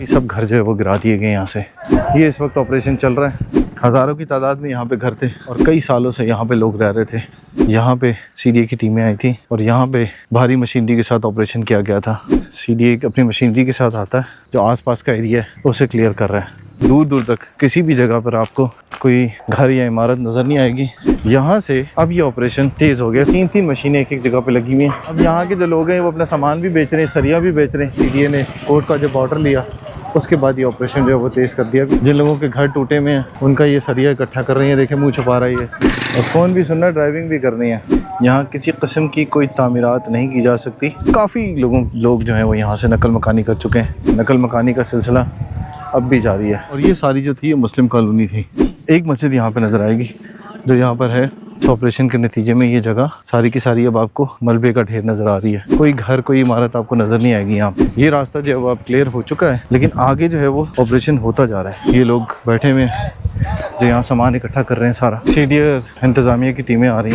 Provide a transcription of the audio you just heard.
बाकी सब घर जो है वो गिरा दिए गए यहाँ से। ये इस वक्त ऑपरेशन चल रहा है। हज़ारों की तादाद में यहाँ पे घर थे और कई सालों से यहाँ पे लोग रह रहे थे। यहाँ पे CDA की टीमें आई थी और यहाँ पे भारी मशीनरी के साथ ऑपरेशन किया गया था। CDA अपनी मशीनरी के साथ आता है, जो आसपास का एरिया है उसे क्लियर कर रहा है। दूर दूर तक किसी भी जगह पर आपको कोई घर या इमारत नज़र नहीं आएगी। यहाँ से अब ये ऑपरेशन तेज़ हो गया। 3-3 मशीनें एक जगह पे लगी हुई हैं। अब यहाँ के जो लोग हैं वो अपना सामान भी बेच रहे हैं, सरिया भी बेच रहे हैं। CDA ने कोर्ट का जब ऑर्डर लिया उसके बाद ये ऑपरेशन जो है वो तेज़ कर दिया। जिन लोगों के घर टूटे में हैं उनका ये सरिया इकट्ठा कर रही है। देखें मुँह छुपा रही है और फ़ोन भी सुनना, ड्राइविंग भी करनी है। यहाँ किसी किस्म की कोई तामीरात नहीं की जा सकती। काफ़ी लोग जो हैं वो यहाँ से नकल मकानी कर चुके हैं। नकल मकानी का सिलसिला अब भी जारी है। और ये सारी जो थी ये मुस्लिम कॉलोनी थी। एक मस्जिद यहाँ पे नज़र आएगी जो यहाँ पर है। इस ऑपरेशन के नतीजे में ये जगह सारी की सारी अब आपको मलबे का ढेर नज़र आ रही है। कोई घर कोई इमारत आपको नज़र नहीं आएगी यहाँ पे। ये रास्ता जो है वो अब क्लियर हो चुका है, लेकिन आगे जो है वो ऑपरेशन होता जा रहा है। ये लोग बैठे हुए हैं जो यहाँ सामान इकट्ठा कर रहे हैं सारा। CDA इंतज़ामिया की टीमें आ रही हैं।